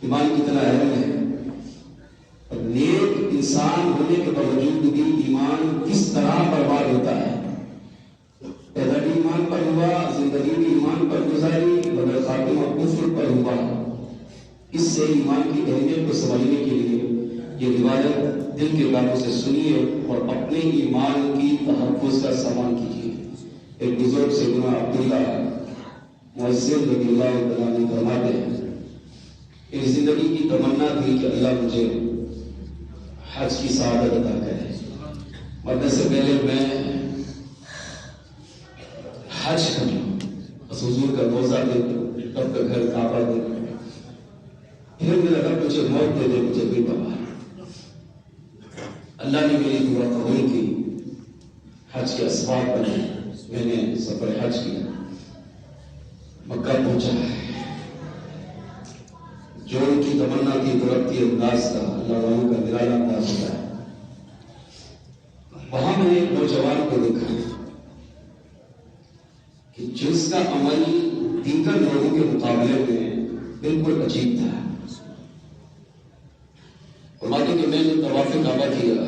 ایمان کتنا اہم ہے، اور نیک انسان ہونے کے باوجود بھی ایمان کس طرح برباد ہوتا ہے۔ پیدا بھی ایمان پر ہوا، زندگی بھی ایمان پر گزاری، مگر خاتمہ کفر پر ہوا۔ اس سے ایمان کی اہمیت کو سمجھنے کے لیے یہ روایت دل کے کانوں سے سنیے اور اپنے ایمان کی تحفظ کا سامان کیجیے۔ ایک بزرگ سیدنا عبداللہ مؤذن رضی اللہ تعالیٰ عنہ فرماتے ہیں، ایک زندگی کی تمنا تھی کہ اللہ مجھے حج کی سعادت عطا کرے، مرنے سے پہلے میں حج کر لوں، بس حضور کا روزہ دیکھوں، رب کا گھر کعبہ دیکھوں، پھر میرا رب مجھے موت دے دے، مجھے بھی پرواہ۔ اللہ نے میری دعا قبول کی، حج کے اسباب بنے، میں نے سفر حج کیا، مکہ پہنچا۔ جو ان کی تمنا تھی درختی انداز کا، اللہ والوں کا نرالا انداز ہوتا ہے۔ وہاں میں نے ایک نوجوان کو دیکھا کہ جس کا عمل دیگر لوگوں کے مقابلے میں بالکل عجیب تھا۔ فرماتے کہ میں نے طواف کعبہ کیا،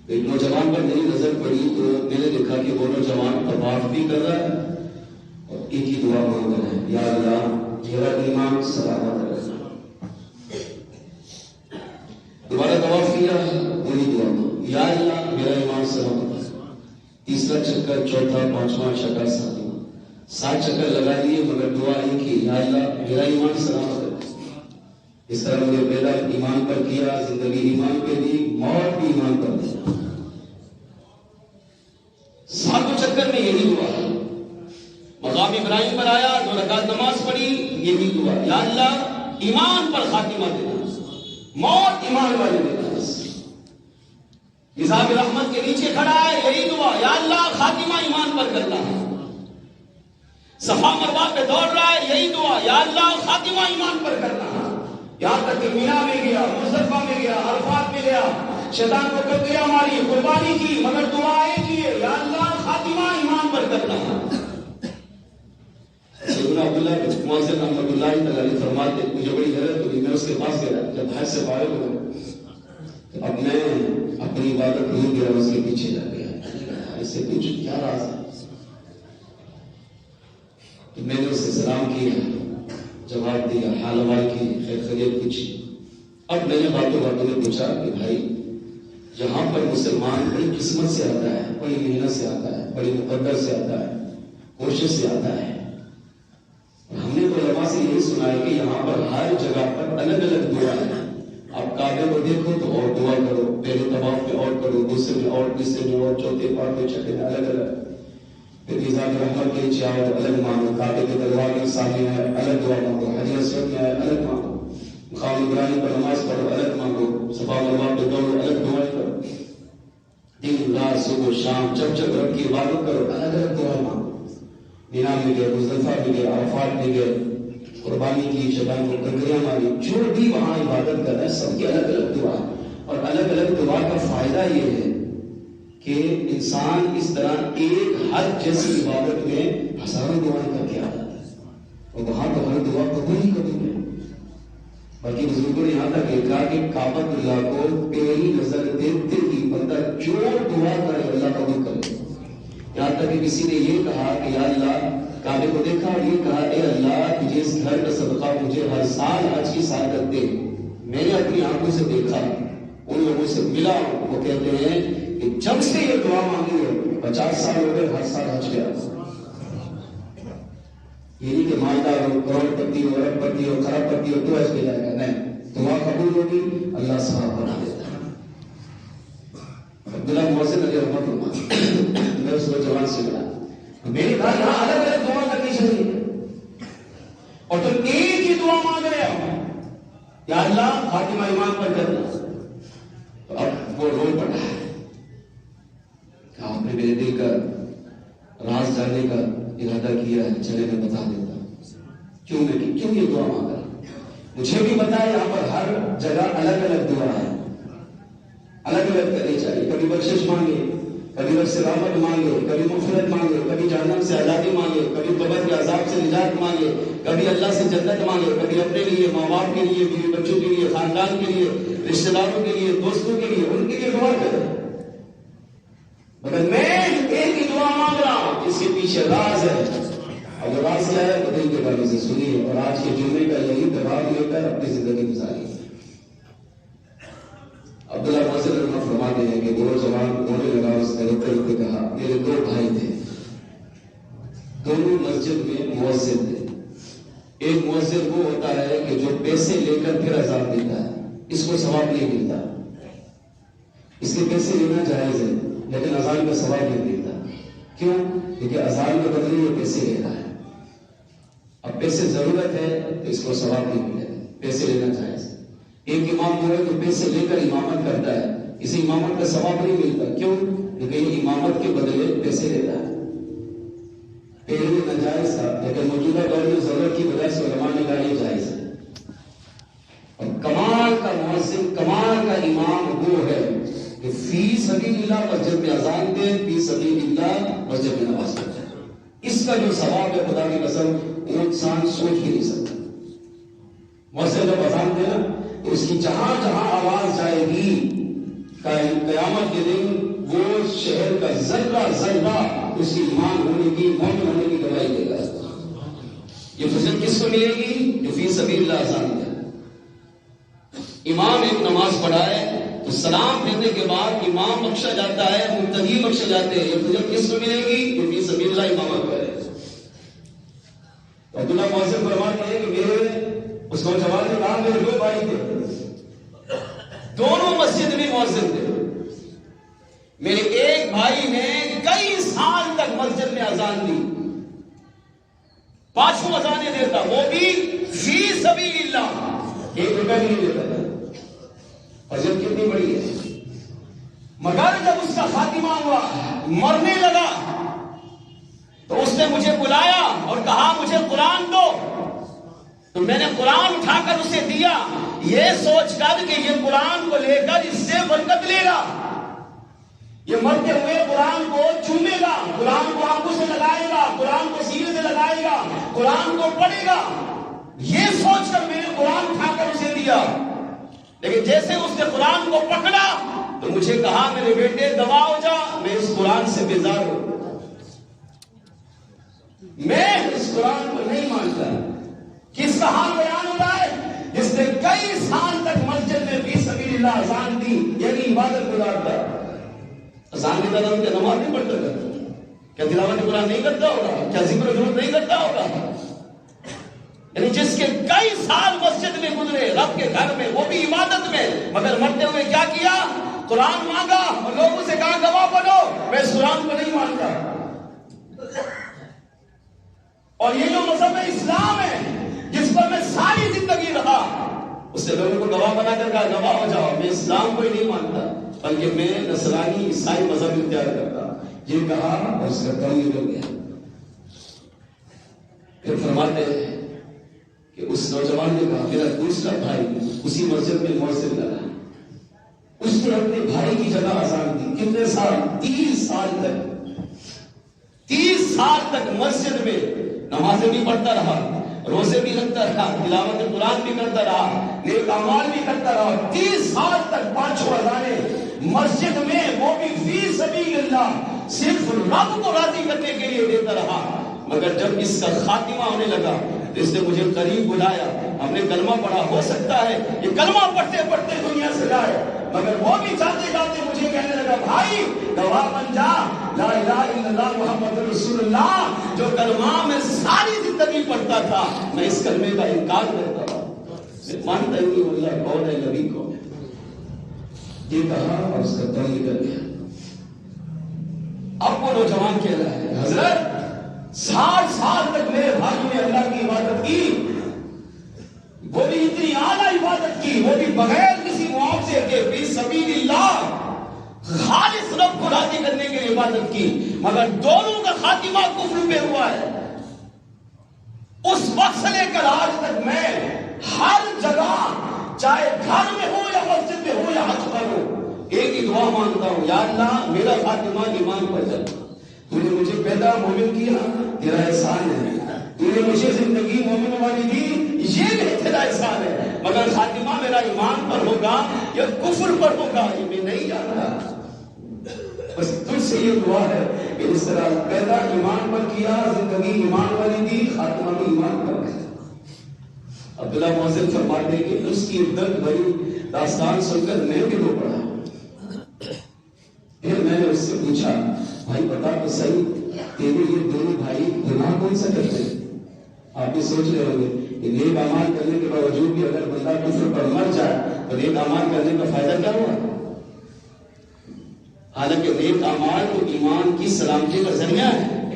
ایک نوجوان پر میری نظر پڑی تو میں نے دیکھا کہ وہ نوجوان طواف بھی کر رہا ہے اور ایک ہی دعا مانگ رہا ہے، یا اللہ میرا ایمان سلامت رکھنا۔ دوبارہ طواف کیا، وہی دعا مانگ، یا اللہ میرا ایمان سلامت رکھنا۔ تیسرا چکر، چوتھا، پانچواں چکر، ساتواں، 7 چکر لگا لیے، مگر دعا ایک ہی، یا اللہ میرا ایمان سلامت رکھنا۔ اس طرح مجھے پیدا ایمان پر کیا، زندگی ایمان پہ دی، موت بھی ایمان پر دی۔ 7 چکر میں یہی دعا، مقام ابراہیم پر آیا، 2 رکعت نماز پڑھی، یہی دعا، یا اللہ ایمان پر خاتمہ دینا، موت ایمان والے دینا۔ نظام رحمت کے نیچے کھڑا ہے، یہی دعا، یا اللہ خاتمہ ایمان پر کرنا۔ صفا مروہ پہ دوڑ رہا ہے، یہی دعا، یا اللہ خاتمہ ایمان پر کرنا۔ یہاں تک کہ مینا میں گیا، مزدلفہ میں گیا، عرفات میں گیا، شیطان کو کر دیا ہماری قربانی کی، مگر دعا ایک ہی ہے، یا اللہ خاتمہ ایمان پر کرنا۔ سیدنا عبداللہ بن مؤذن رحمۃ اللہ تعالی فرماتے، مجھے بڑی حیرت ہوئی، میں اس کے پاس گیا جب حج سے فارغ ہوا، اب میں اپنی عبادت بھول گیا، اس کے پیچھے جا گیا، اس سے پوچھ کیا راز ہے؟ تو میں نے اسے سلام کیا، جواب دیا، حال حوال کی، خیر خیریت پوچھی۔ اب میں نے باتوں باتوں میں پوچھا کہ بھائی یہاں پر مسلمان بڑی قسمت سے آتا ہے، بڑی محنت سے آتا ہے، بڑی مقدر سے آتا ہے، کوشش سے آتا ہے، اور ہم نے تو علماء سے یہی سنا ہے کہ یہاں پر ہر جگہ پر الگ الگ دعا ہے۔ آپ کعبے کو دیکھو تو اور دعا کرو، پہلے طواف میں اور کرو، دوسرے میں اور، تیسرے میں اور، چوتھے پانچویں چھٹے میں الگ الگ، پھر نظام رحمت کے نیچے آؤ الگ مانگو، کعبے کے دربار کے سامنے ہے الگ دعا مانگو، حجر اسود میں ہے الگ مانگو، مقام ابراہیم پر نماز پڑھو الگ مانگو، صفا مروہ پہ دوڑو الگ دعائیں کرو، دن رات صبح شام جب جب رب کی عبادت کرو الگ الگ دعائیں مانگو۔ مینا میں گئے، مزدلفہ میں گئے، عرفات میں گئے، قربانی کی، شیطان کو کنکریاں ماری، جو بھی وہاں عبادت کر رہے ہیں سب کی الگ الگ دعا، اور الگ الگ دعا کا فائدہ یہ ہے کہ انسان اس طرح ایک حج جیسی عبادت میں ہزاروں دعائیں کر کے آتا ہے، اور وہاں تو ہر دعا قبول ہی قبول ہے۔ بلکہ بزرگوں نے یہاں تک لکھا کہ کعبۃ اللہ کو پہلی نظر دیکھتے ہی بندہ جو دعا کرے اللہ قبول کرے۔ یہاں تک کہ کسی نے یہ کہا کہ یا اللہ، کعبے کو دیکھا اور یہ کہا، اے اللہ تجھے اس گھر کا صدقہ مجھے ہر سال حج کی سعادت دے۔ میں نے اپنی آنکھوں سے دیکھا، ان لوگوں سے ملا، وہ کہتے ہیں کہ جب سے یہ دعا مانگی ہے 50 سال ہو گئے، ہر سال حج گیا۔ یہ نہیں کہ مالدار ہو، کروڑ پتی ہو، ارب پتی ہو، خراب پتی ہو تو حج پہ جائے گا، نہیں، دعا قبول ہوگی، اللہ ثواب بنا دیتا ہے۔ عبداللہ مؤذن علیہ رحمۃ اللہ، میں اس نوجوان سے ملا، میں نے کہا یہاں الگ الگ دعا کرنی چاہیے، اور تم ایک ہی دعا مانگ رہے ہو، یا اللہ خاتمہ ایمان پر کرنا۔ تو اب وہ رو پڑا ہے، کہا آپ نے میرے دل کا راز جاننے کا ارادہ کیا ہے، چلے میں بتا دیتا ہوں کیوں یہ دعا مانگا۔ مجھے بھی پتا ہے یہاں پر ہر جگہ الگ الگ دعا ہے، الگ الگ کرنی چاہیے، کبھی بخشش مانگے، کبھی رب سے رحمت مانگے، کبھی مغفرت مانگے، کبھی جہنم سے آزادی مانگے، کبھی قبر کے عذاب سے نجات مانگے، کبھی اللہ سے جنت مانگے، کبھی اپنے لیے، ماں باپ کے لیے، بیوی بچوں کے لیے، خاندان کے لیے، رشتہ داروں کے لیے، دوستوں کے لیے، ان کے لیے دعا کرے. مگر میں ایک ہی دعا مانگ رہا ہوں جس کے پیچھے راز ہے. اب راز کیا ہے تو دل کے بارے سے سنیے اور آج کے جمعے کا یہی دباؤ لے کر اپنی زندگی گزاری. عبداللہ موصل رحمہ فرماتے ہیں کہ دو جوان رونے لگا، اس نے روتے روتے کہا میرے دو بھائی تھے، دونوں مسجد میں مؤذن تھے. ایک مؤذن وہ ہوتا ہے کہ جو پیسے لے کر پھر اذان دیتا ہے، اس کو ثواب نہیں ملتا. اس کے پیسے لینا جائز ہے لیکن اذان کا ثواب نہیں ملتا. کیوں؟ کیونکہ اذان کے بدلے یہ پیسے لے رہا ہے. اب پیسے ضرورت ہے تو اس کو ثواب نہیں ملے گا، پیسے لینا جائز. ایک امام جو ہے جو پیسے لے کر امامت کرتا ہے، اسے امامت کا ثواب نہیں ملتا. کیوں؟ کیونکہ یہ امامت کے بدلے پیسے لیتا ہے. پہلے ناجائز تھا لیکن موجودہ دور میں ضرورت کی وجہ سے علماء نے کہا یہ جائز ہے. اور کمال کا مؤذن، کمال کا امام وہ ہے کہ فی سبیل اللہ مسجد میں اذان دے، فی سبیل اللہ مسجد میں نماز پڑھے. اس کا جو ثواب ہے خدا کی قسم وہ انسان سوچ ہی نہیں سکتا. مؤذن جب اذان دے نا تو اس کی جہاں جہاں آواز جائے گی قیامت کے دن وہ شہر کا ذرہ ذرہ اس کی ایمان ہونے کی، مومن ہونے کی گواہی دے گا. یہ فضل کس کو ملے گی؟ جو فی سبیل اللہ اذان دے. امام ایک نماز پڑھائے تو سلام پھیرنے کے بعد امام بخشا جاتا ہے، مقتدی بخشے جاتے ہیں. یہ فضل کس کو ملے گی؟ جو فی سبیل اللہ امامت کرے. عبداللہ موصل فرماتے ہیں کہ میرے اس نوجوان نے کہا میرے دو بھائی تھے، دونوں مسجد میں مؤذن تھے. میرے ایک بھائی نے کئی سال تک مسجد میں اذان دی، 5 اذانیں دیتا، وہ بھی فی سبیل اللہ، 1 روپیہ بھی نہیں دیتا تھا. اجر کتنی بڑی ہے. مگر جب اس کا خاتمہ ہوا، مرنے لگا، تو اس نے مجھے بلایا اور کہا مجھے قرآن دو. تو میں نے قرآن اٹھا کر اسے دیا، یہ سوچ کر کہ یہ قرآن کو لے کر اس سے برکت لے گا، یہ مرتے ہوئے قرآن کو چومے گا، قرآن کو آنکھوں سے لگائے گا، قرآن کو سینے سے لگائے گا، قرآن کو پڑھے گا. یہ سوچ کر میں نے قرآن اٹھا کر اسے دیا. لیکن جیسے اس نے قرآن کو پکڑا تو مجھے کہا میرے بیٹے دبا ہو جا، میں اس قرآن سے بیزار ہوں، میں اس قرآن کو نہیں مانتا. کس کا حال بیان ہو رہا ہے؟ جس نے کئی سال تک مسجد میں فی سبیل اللہ اذان دی، یعنی عبادت گزارتا. اذان کے دوران کیا نماز نہیں پڑھتا تھا؟ کیا تلاوت قرآن نہیں کرتا ہوگا؟ کیا ذکر و درود نہیں کرتا ہوگا؟ یعنی جس کے کئی سال مسجد میں گزرے، رب کے گھر میں، وہ بھی عبادت میں، مگر مرتے ہوئے کیا کیا؟ قرآن مانگا اور لوگوں سے کہا گواہ بنو، میں اس قرآن کو نہیں مانتا. اور یہ جو مذہب اسلام ہے جس پر میں ساری زندگی رہا، اس سے لوگوں کو گواہ بنا کر کہا گواہ ہو جاؤ، میں اسلام کو ہی نہیں مانتا بلکہ میں نصرانی عیسائی مذہب اختیار کرتا. یہ کہا اور اس کا دم نکل گیا. پھر فرماتے ہیں کہ اس نوجوان نے کہا میرا دوسرا بھائی اسی مسجد میں مؤذن لگا، اس نے اپنے بھائی کی جگہ اذان دی. کتنے سال؟ 30 سال تک. 30 سال تک مسجد میں نمازیں بھی پڑھتا رہا، روزے بھی رکھتا رہا، تلاوت قرآن بھی کرتا رہا، نیک اعمال بھی کرتا رہا. 30 سال تک 5 اذانیں مسجد میں، وہ بھی فی سبیل اللہ، صرف رب کو راضی کرنے کے لیے دیتا رہا. مگر جب اس کا خاتمہ ہونے لگا تو اس نے مجھے قریب بلایا، ہم نے کلمہ پڑھا. ہو سکتا ہے یہ کلمہ پڑھتے پڑھتے دنیا سے جائے، مگر وہ بھی چاہتے جاتے مجھے کہنے لگا بھائی گواہ بن جا، لا الہ الا اللہ محمد رسول اللہ، جو کلمہ میں ساری زندگی پڑھتا تھا میں اس کلمے کا انکار کرتا ہوں، میں مانتا ہی نہیں اللہ کون ہے، نبی کون ہے. یہ کہا اور اس کا دم نکل گیا. اب وہ نوجوان کہہ رہا ہے حضرت 60 سال تک میرے بھائیوں نے اللہ کی عبادت کی، وہ بھی اتنی اعلیٰ عبادت کی، وہ بھی بغیر کسی معاوضے کے فی سبیل اللہ خالص رب کو راضی کرنے کے لیے عبادت کی، مگر دونوں کا خاتمہ کفر پہ ہوا ہے. اس وقت سے لے کر آج تک میں ہر جگہ، چاہے گھر میں ہو یا مسجد میں ہو یا حج پر ہو، ایک ہی دعا مانگتا ہوں، یا اللہ میرا خاتمہ ایمان پر چل، تو نے مجھے پیدا مومن کیا، تیرا احسان ہے. تو نے مجھے زندگی مومن والی دی، یہ بھی تیرا احسان ہے، مگر خاتمہ میرا ایمان پر ہوگا یا کفر پر ہوگا یہ میں نہیں جانتا۔ بس تجھ سے یہ دعا ہے کہ اس طرح پیدا ایمان پر کیا، زندگی ایمان والی دی، خاتمہ بھی ایمان پر ہے۔ عبداللہ محسن فرماتے کہ اس کی درد بھری داستان سن کر میں بھی رو پڑا۔ پھر میں نے اس سے پوچھا بھائی بتا تو صحیح، تیرے یہ دونوں بھائی گناہ کون سا کرتے ہیں؟ آپ بھی سوچ رہے ہوں گے کہ نیک اعمال کرنے کے باوجود بھی اگر بندہ کفر پر مر جائے تو نیک اعمال کرنے کا فائدہ کیا ہوا؟ حالانکہ نیک اعمال تو ایمان کی سلامتی کا ذریعہ ہے۔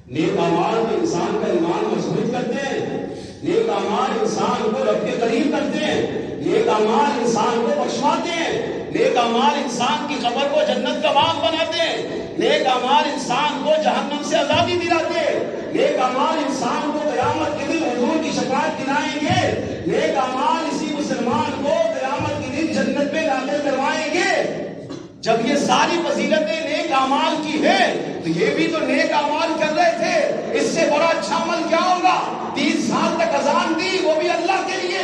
نیک اعمال تو انسان کا ایمان مضبوط کرتے ہیں، نیک اعمال انسان کو رب کے قریب کرتے ہیں، نیک اعمال انسان کو بخشواتے ہیں، نیک اعمال انسان کی قبر کو جنت کا باغ بناتے ہیں، نیک اعمال انسان کو جہنم سے آزادی دلاتے ہیں، نیک اعمال انسان کو قیامت کے دن حضور کی شفاعت دلائیں گے، نیک اعمال اسی مسلمان کو قیامت کے دن جنت میں داخل کروائیں گے۔ جب یہ ساری فضیلتیں نیک اعمال کی ہے تو یہ بھی تو نیک اعمال کر رہے تھے، اس سے بڑا اچھا عمل کیا ہوگا؟ 30 سال تک اذان دی، وہ بھی اللہ کے لیے،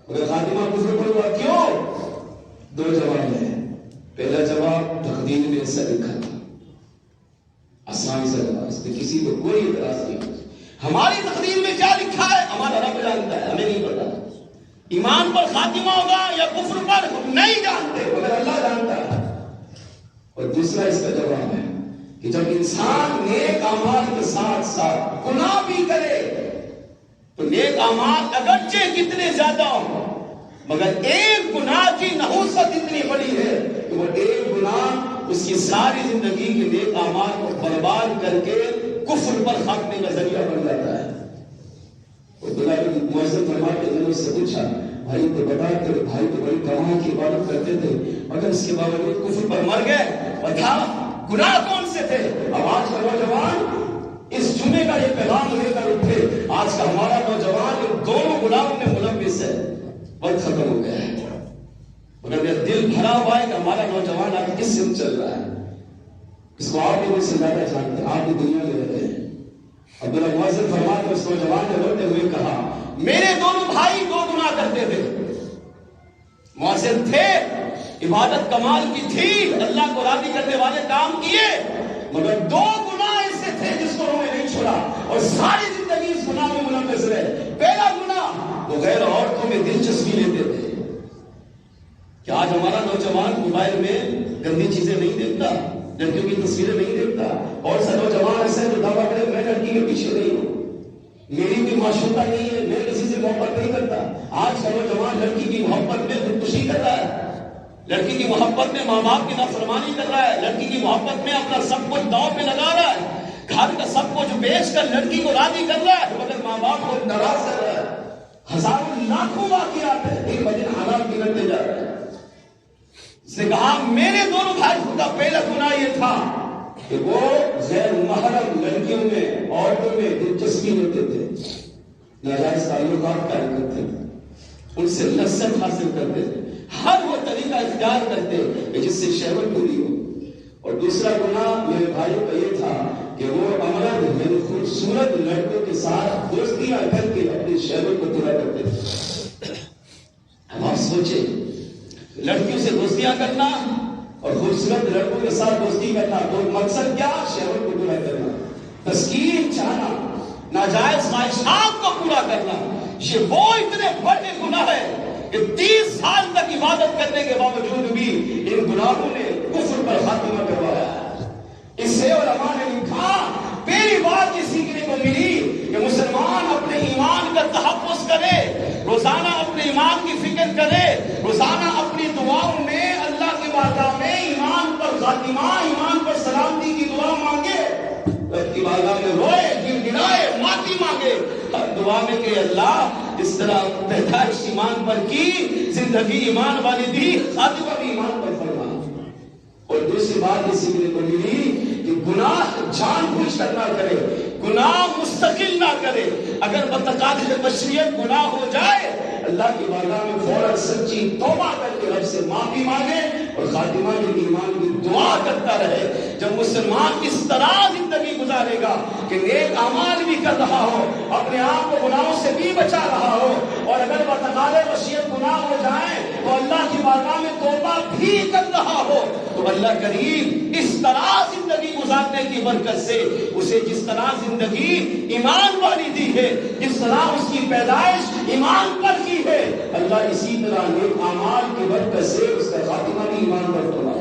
مگر خاتمہ کفر پر ہوا۔ کیوں؟ دو جواب ہیں۔ پہلا جواب تقدیر میں ایسا لکھا تھا، آسان سے لگا، اس پہ کسی کو کوئی اعتراض نہیں۔ ہماری تقدیر میں کیا لکھا ہے ہمارا رب جانتا ہے، ہمیں نہیں پتا۔ ایمان پر خاتمہ ہوگا یا کفر پر ہم نہیں جانتے، مگر اللہ جانتا ہے۔ اور دوسرا اس کا جواب ہے کہ جب انسان نیک اعمال کے ساتھ ساتھ گناہ بھی کرے تو نیک اعمال اگرچہ کتنے زیادہ ہوں مگر ایک گناہ کی نحوست اتنی بڑی ہے کہ وہ ایک گناہ اس کی ساری زندگی کے نیک اعمال کو برباد کر کے کفر پر خاتمے کا ذریعہ بن جاتا ہے۔ محسن فرماتے ہیں، میں نے اس سے پوچھا بھائی تو بتا تیرے بھائی تو بڑی گواہ کی عبادت کرتے تھے مگر اس کے باوجود کفر پر مر گئے، بتا گناہ کون سے تھے؟ اب آج کا نوجوان اس جمعے کا یہ پیغام لے کر اٹھے، آج کا ہمارا نوجوان ان دونوں گناہوں میں ملوث ہے، وقت ختم ہو گیا ہے۔ مگر میرا دل بھرا ہوا ہے کہ ہمارا نوجوان آج کس سے چل رہا ہے، اس کو آپ بھی مجھ سے زیادہ جانتے ہیں، آپ بھی دنیا میں رہتے ہیں۔ عبداللہ محسن فرماتے اس نوجوان نے روتے ہوئے کہا میرے دونوں بھائی دو گناہ کرتے تھے، محسن تھے، عبادت کمال کی تھی، اللہ کو راضی کرنے والے کام کیے، مگر دو گناہ ایسے تھے جس کو انہوں نے نہیں چھوڑا اور ساری زندگی اس گناہ میں ملوث رہے۔ پہلا گناہ وہ غیر عورتوں میں دلچسپی لیتے تھے۔ کیا آج ہمارا نوجوان موبائل میں گندی چیزیں نہیں دیکھتا، لڑکیوں کی تصویریں نہیں دیکھتا؟ اور سا نوجوان ایسا جو دعویٰ کرے میں لڑکی کے پیچھے نہیں ہوں، میری کوئی معشوقہ نہیں ہے، میں کسی سے محبت نہیں کرتا۔ آج کا نوجوان لڑکی کی محبت میں خودکشی کر رہا ہے، لڑکی کی محبت میں ماں باپ کی نافرمانی کر رہا ہے، لڑکی کی محبت میں اپنا سب کچھ داؤ پہ لگا رہا ہے، گھر کا سب کچھ بیچ کر لڑکی کو راضی کر رہا ہے مگر ماں باپ کو ناراض کر رہا ہے۔ ہزاروں لاکھوں واقعات ہیں، دن بدن حالات بگڑتے جا رہے ہیں۔ اس نے کہا میرے دونوں بھائی کا پہلا گناہ یہ تھا کہ وہ غیر محرم لڑکیوں میں عورتوں میں دلچسپی لیتے تھے، ناجائز تعلقات قائم کرتے تھے، ان سے لذت حاصل کرتے تھے، ہر وہ طریقہ اختیار کرتے کہ جس سے شہوت پوری ہو۔ اور دوسرا گناہ میرے بھائیوں کا یہ تھا کہ وہ امرد یعنی خوبصورت لڑکوں کے ساتھ دوستیاں کر کے اپنی شہوت کو پورا کرتے تھے۔ اب آپ سوچیں لڑکیوں سے دوستیاں کرنا اور خوبصورت لڑکوں کے ساتھ دوستی کرنا، تو مقصد کیا؟ شہوت کو پورا کرنا، تسکین چاہنا، ناجائز خواہشات کو پورا کرنا۔ یہ وہ اتنے بڑے گناہ ہے کہ 30 سال تک عبادت کرنے کے باوجود بھی ان گناہوں نے کفر پر خاتمہ کروایا ہے۔ اس سے علماء نے لکھا پہلی بات یہ سیکھنے کو ملی کہ مسلمان اپنے ایمان کا تحفظ کرے، روزانہ اپنے ایمان کی فکر کرے، روزانہ اپنی دعاؤں میں اللہ کی بارگاہ میں ایمان پر خاتمہ، ایمان پر سلامتی کی دعا مانگے، رب کی بارگاہ میں روئے، گڑگڑائے، معافی مانگے، دعا میں کہ اللہ اس طرح پیدائش ایمان پر کی، زندگی ایمان والی دی، خاتمہ بھی ایمان پر فرما۔ اور دوسری بات یہ سیکھنے کو ملی کہ گناہ جان بوجھ کر نہ کرے، گناہ مستقل نہ کرے۔ اگر بتقاضے بشریت گناہ ہو جائے اللہ کی بارگاہ میں فوراً سچی توبہ کر کے رب سے معافی مانگے، اور خاتمہ کے ایمان کی دعا کرتا رہے. جب مسلمان اس طرح زندگی گزارے گا کہ نیک اعمال بھی کر رہا ہو, اپنے آپ کو گناہوں سے بھی بچا رہا ہو, اور اگر بتقاضے وصیت گناہ ہو جائیں تو اللہ کی بارگاہ میں توبہ بھی کر رہا ہو, تو اللہ کریم اس طرح زندگی گزارنے کی برکت سے اسے جس طرح زندگی ایمان والی دی ہے, جس طرح اس کی پیدائش ایمان پر کی ہے, اللہ اسی طرح نیک اعمال کی برکت سے اس کا خاتمہ بھی ایمان پر فرمائے.